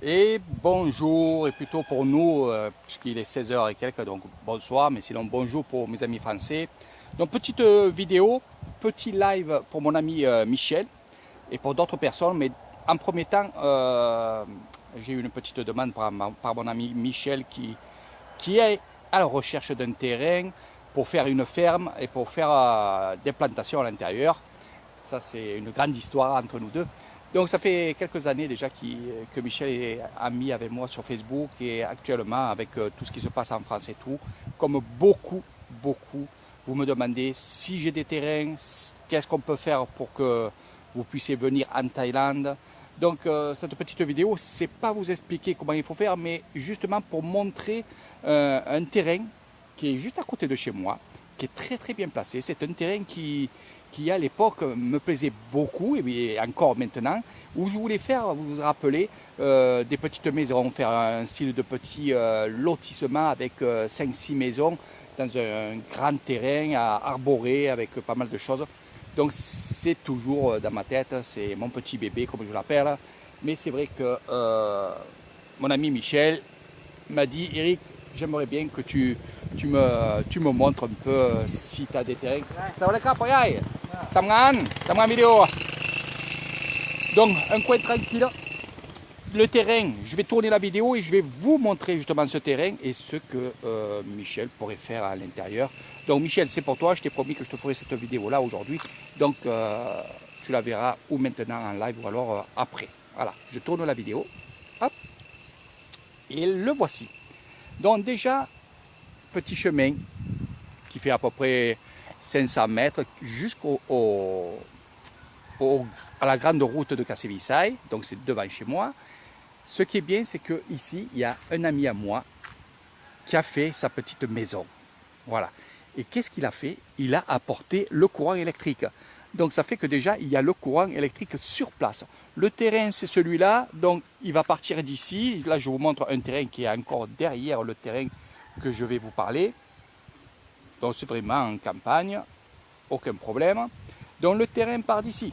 Et bonjour, et plutôt pour nous, puisqu'il est 16 h et quelques, donc bonsoir, mais sinon bonjour pour mes amis français. Donc petite vidéo, petit live pour mon ami Michel et pour d'autres personnes, mais en premier temps, j'ai eu une petite demande par mon ami Michel qui est à la recherche d'un terrain pour faire une ferme et pour faire des plantations à l'intérieur. Ça, c'est une grande histoire entre nous deux. Donc ça fait quelques années déjà que Michel est ami avec moi sur Facebook et actuellement avec tout ce qui se passe en France et tout, comme beaucoup, vous me demandez si j'ai des terrains, qu'est-ce qu'on peut faire pour que vous puissiez venir en Thaïlande. Donc cette petite vidéo, c'est pas vous expliquer comment il faut faire, mais justement pour montrer un terrain qui est juste à côté de chez moi, qui est très bien placé. C'est un terrain qui à l'époque me plaisait beaucoup, et encore maintenant, où je voulais faire, vous vous rappelez, des petites maisons, faire un style de petit lotissement avec 5-6 maisons dans un grand terrain à arborer avec pas mal de choses. Donc c'est toujours dans ma tête, c'est mon petit bébé comme je l'appelle, mais c'est vrai que mon ami Michel m'a dit, Eric, j'aimerais bien que tu me montres un peu si tu as des terrains. Ça va les cap, aïe. Tamgan vidéo. Donc, un coin tranquille. Le terrain, je vais tourner la vidéo et je vais vous montrer justement ce terrain et ce que Michel pourrait faire à l'intérieur. Donc, Michel, c'est pour toi. Je t'ai promis que je te ferai cette vidéo-là aujourd'hui. Donc, tu la verras ou maintenant en live ou alors après. Voilà, je tourne la vidéo. Hop. Et le voici. Donc, déjà, petit chemin qui fait à peu près 500 mètres à la grande route de Kassevisai, donc c'est devant chez moi. Ce qui est bien, c'est que ici il y a un ami à moi qui a fait sa petite maison. Voilà. Et qu'est-ce qu'il a fait? Il a apporté le courant électrique. Donc ça fait que déjà il y a le courant électrique sur place. Le terrain c'est celui-là, donc il va partir d'ici. Là je vous montre un terrain qui est encore derrière le terrain que je vais vous parler. Donc c'est vraiment en campagne, aucun problème. Donc le terrain part d'ici,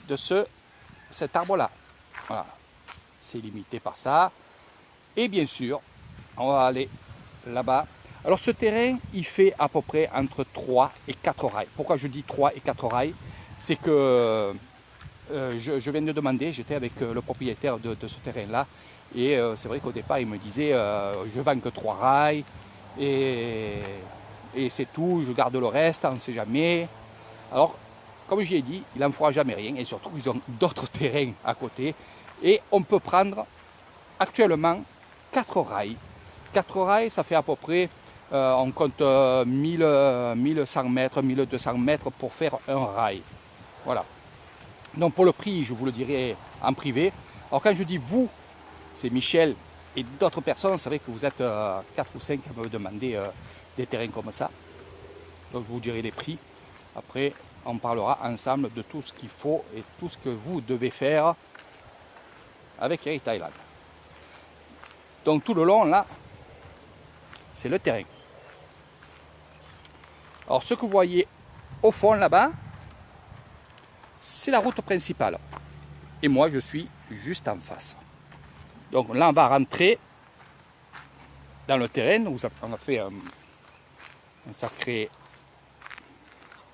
de cet arbre-là. Voilà, c'est limité par ça. Et bien sûr, on va aller là-bas. Alors ce terrain, il fait à peu près entre 3 et 4 rails. Pourquoi je dis 3 et 4 rails? C'est que je viens de demander, j'étais avec le propriétaire de ce terrain-là. Et c'est vrai qu'au départ, il me disait, je vends que 3 rails. Et c'est tout, je garde le reste, on ne sait jamais. Alors, comme je l'ai dit, il n'en fera jamais rien. Et surtout, ils ont d'autres terrains à côté. Et on peut prendre actuellement 4 rails. 4 rails, ça fait à peu près, on compte 1100 mètres, 1200 mètres pour faire un rail. Voilà. Donc pour le prix, je vous le dirai en privé. Alors quand je dis vous, c'est Michel et d'autres personnes, c'est vrai que vous êtes 4 ou 5 à me demander des terrains comme ça. Donc je vous dirai les prix. Après, on parlera ensemble de tout ce qu'il faut et tout ce que vous devez faire avec Eric Thailand. Donc tout le long, là, c'est le terrain. Alors ce que vous voyez au fond là-bas, c'est la route principale. Et moi, je suis juste en face. Donc là, on va rentrer dans le terrain. On a fait un sacré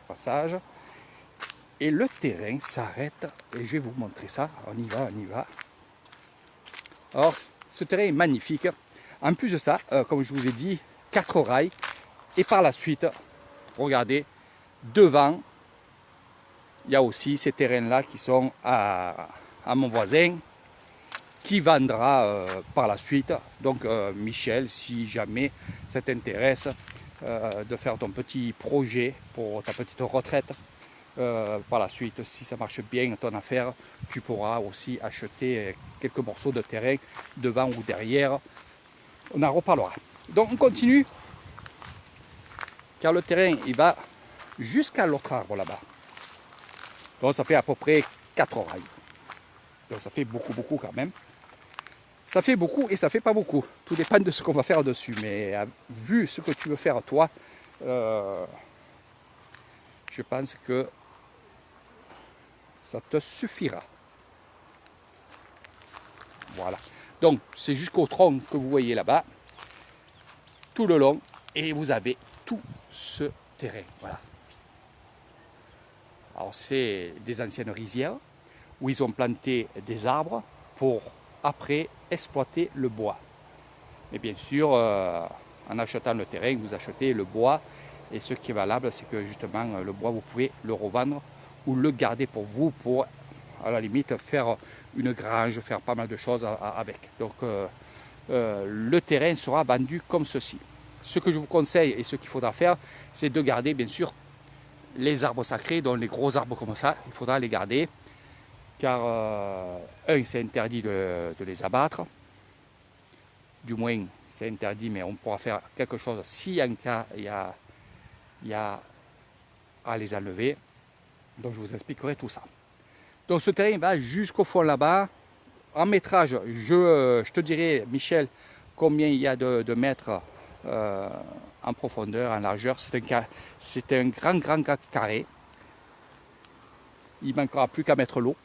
passage. Et le terrain s'arrête. Et je vais vous montrer ça. On y va, on y va. Alors, ce terrain est magnifique. En plus de ça, comme je vous ai dit, 4 rails. Et par la suite, regardez, devant, il y a aussi ces terrains-là qui sont à mon voisin, qui vendra par la suite. Donc Michel, si jamais ça t'intéresse de faire ton petit projet pour ta petite retraite, par la suite, si ça marche bien ton affaire, tu pourras aussi acheter quelques morceaux de terrain devant ou derrière. On en reparlera. Donc on continue, car le terrain il va jusqu'à l'autre arbre là-bas. Donc ça fait à peu près 4 rails. Donc ça fait beaucoup quand même. Ça fait beaucoup et ça fait pas beaucoup. Tout dépend de ce qu'on va faire dessus. Mais vu ce que tu veux faire toi, je pense que ça te suffira. Voilà. Donc c'est jusqu'au tronc que vous voyez là-bas, tout le long, et vous avez tout ce terrain. Voilà. Alors c'est des anciennes rizières où ils ont planté des arbres pour après exploiter le bois. Mais bien sûr, en achetant le terrain, vous achetez le bois. Et ce qui est valable, c'est que justement le bois, vous pouvez le revendre ou le garder pour vous, pour à la limite faire une grange, faire pas mal de choses avec. Donc le terrain sera vendu comme ceci. Ce que je vous conseille et ce qu'il faudra faire, c'est de garder bien sûr les arbres sacrés, donc les gros arbres comme ça, il faudra les garder. Car un, c'est interdit de les abattre. Du moins, c'est interdit, mais on pourra faire quelque chose si en cas il y a à les enlever. Donc je vous expliquerai tout ça. Donc ce terrain va jusqu'au fond là-bas. En métrage, je te dirai, Michel, combien il y a de mètres en profondeur, en largeur. C'est un grand carré. Il ne manquera plus qu'à mettre l'eau.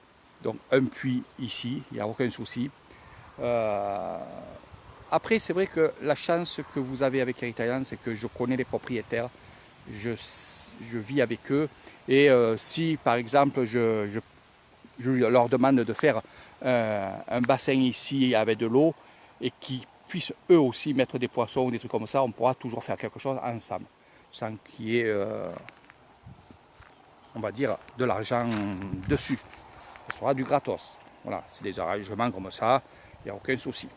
Donc un puits ici, il n'y a aucun souci. Après, c'est vrai que la chance que vous avez avec Héritage, c'est que je connais les propriétaires. Je vis avec eux. Et si par exemple je leur demande de faire un bassin ici avec de l'eau et qu'ils puissent eux aussi mettre des poissons ou des trucs comme ça, on pourra toujours faire quelque chose ensemble, sans qu'il y ait, on va dire, de l'argent dessus. Ce sera du gratos. Voilà, c'est des arrangements comme ça, il n'y a aucun souci.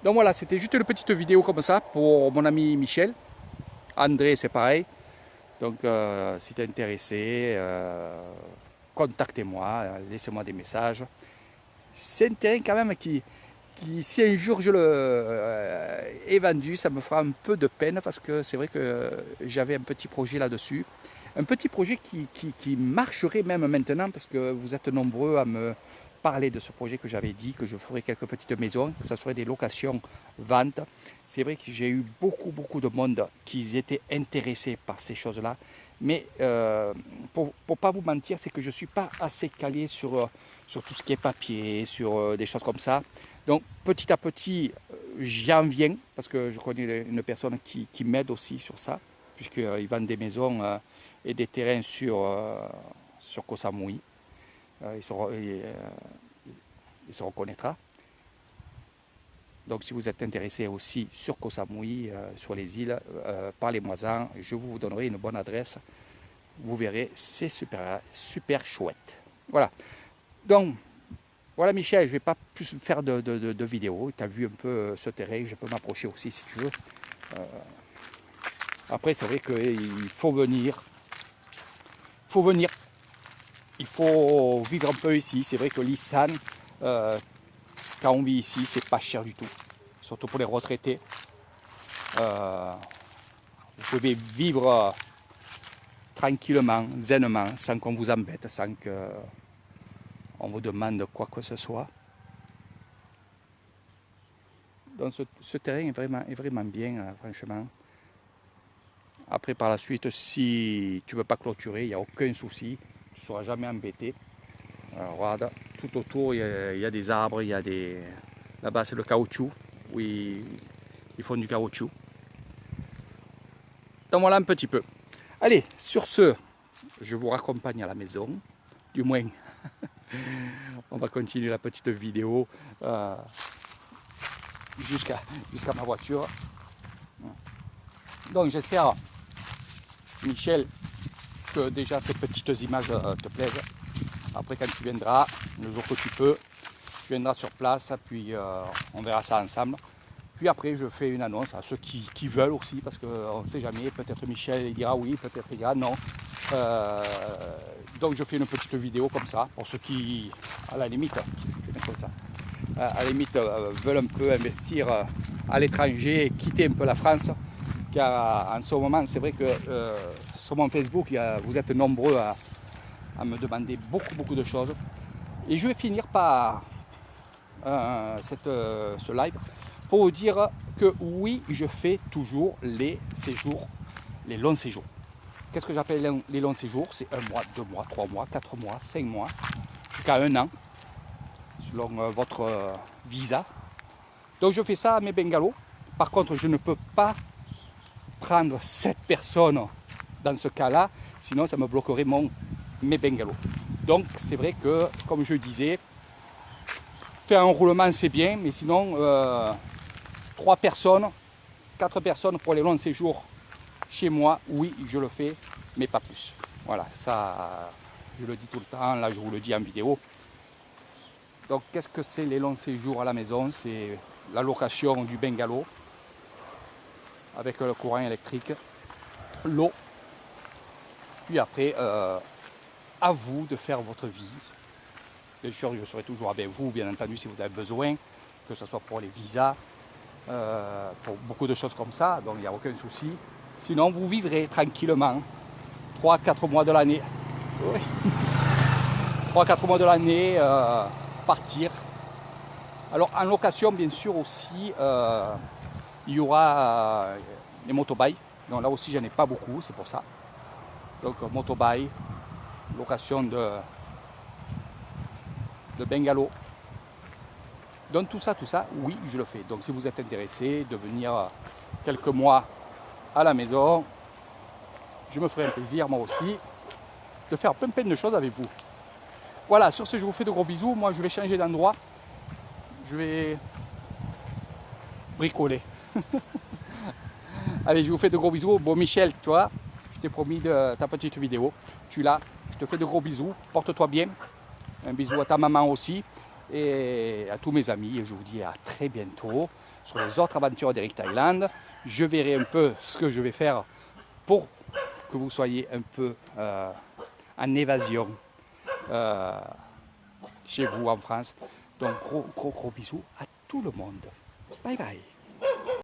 Donc voilà, c'était juste une petite vidéo comme ça pour mon ami Michel. André, c'est pareil. Donc si tu es intéressé, contactez-moi, laissez-moi des messages. C'est un terrain quand même qui si un jour je le ai vendu, ça me fera un peu de peine parce que c'est vrai que j'avais un petit projet là-dessus. Un petit projet qui marcherait même maintenant parce que vous êtes nombreux à me parler de ce projet que j'avais dit, que je ferais quelques petites maisons, que ça serait des locations, ventes. C'est vrai que j'ai eu beaucoup de monde qui étaient intéressés par ces choses-là. Mais pour ne pas vous mentir, c'est que je ne suis pas assez calé sur tout ce qui est papier, sur des choses comme ça. Donc petit à petit, j'en viens, parce que je connais une personne qui m'aide aussi sur ça, puisqu'ils vendent des maisons et des terrains sur Koh Samui. Il se reconnaîtra. Donc si vous êtes intéressé aussi sur Koh Samui, sur les îles, parlez-moi-en, je vous donnerai une bonne adresse. Vous verrez, c'est super chouette. Voilà. Donc, voilà Michel, je ne vais pas plus faire de vidéos. Tu as vu un peu ce terrain, je peux m'approcher aussi si tu veux. Après, c'est vrai qu'il faut venir. Il faut vivre un peu ici. C'est vrai que l'Isan, quand on vit ici, c'est pas cher du tout. Surtout pour les retraités. Vous pouvez vivre tranquillement, zenement, sans qu'on vous embête, sans qu'on vous demande quoi que ce soit. Donc ce terrain est vraiment bien, franchement. Après, par la suite, si tu ne veux pas clôturer, il n'y a aucun souci. Tu ne seras jamais embêté. Alors, regarde, tout autour, il y a des arbres, il y a des... Là-bas, c'est le caoutchouc, où ils font du caoutchouc. Donc voilà un petit peu. Allez, sur ce, je vous raccompagne à la maison. Du moins, on va continuer la petite vidéo jusqu'à ma voiture. Donc j'espère, Michel, que déjà ces petites images te plaisent. Après quand tu viendras, le jour que tu peux, tu viendras sur place, puis on verra ça ensemble. Puis après je fais une annonce à ceux qui veulent aussi, parce qu'on ne sait jamais, peut-être Michel il dira oui, peut-être il dira non. Donc je fais une petite vidéo comme ça, pour ceux qui, à la limite, comme ça, à la limite veulent un peu investir à l'étranger et quitter un peu la France. Car en ce moment, c'est vrai que sur mon Facebook, vous êtes nombreux à me demander beaucoup de choses. Et je vais finir par ce live pour vous dire que oui, je fais toujours les séjours, les longs séjours. Qu'est-ce que j'appelle les longs séjours? C'est 1 mois, 2 mois, 3 mois, 4 mois, 5 mois, jusqu'à 1 an, selon votre visa. Donc je fais ça à mes bungalows. Par contre, je ne peux pas prendre 7 personnes dans ce cas-là, sinon ça me bloquerait mes bungalows. Donc c'est vrai que, comme je disais, faire un roulement c'est bien, mais sinon 3 personnes, 4 personnes pour les longs séjours chez moi, oui, je le fais, mais pas plus. Voilà, ça, je le dis tout le temps, là je vous le dis en vidéo. Donc qu'est-ce que c'est les longs séjours à la maison? C'est la location du bungalow avec le courant électrique, l'eau, puis après à vous de faire votre vie. Bien sûr, je serai toujours avec vous, bien entendu, si vous avez besoin, que ce soit pour les visas, pour beaucoup de choses comme ça, donc il n'y a aucun souci. Sinon, vous vivrez tranquillement 3-4 mois de l'année. Oui. 3-4 mois de l'année, partir. Alors, en location, bien sûr, aussi, il y aura les motorbikes. Donc là aussi, j'en ai pas beaucoup, c'est pour ça. Donc, motorbike, location de bungalow. Donc tout ça, oui, je le fais. Donc si vous êtes intéressé de venir quelques mois à la maison, je me ferai un plaisir, moi aussi, de faire plein de choses avec vous. Voilà, sur ce, je vous fais de gros bisous. Moi, je vais changer d'endroit. Je vais bricoler. Allez, je vous fais de gros bisous. Bon, Michel, tu vois, je t'ai promis de ta petite vidéo. Tu l'as. Je te fais de gros bisous. Porte-toi bien. Un bisou à ta maman aussi. Et à tous mes amis, je vous dis à très bientôt sur les autres aventures d'Eric Thailand. Je verrai un peu ce que je vais faire pour que vous soyez un peu en évasion chez vous en France. Donc gros bisous à tout le monde. Bye bye.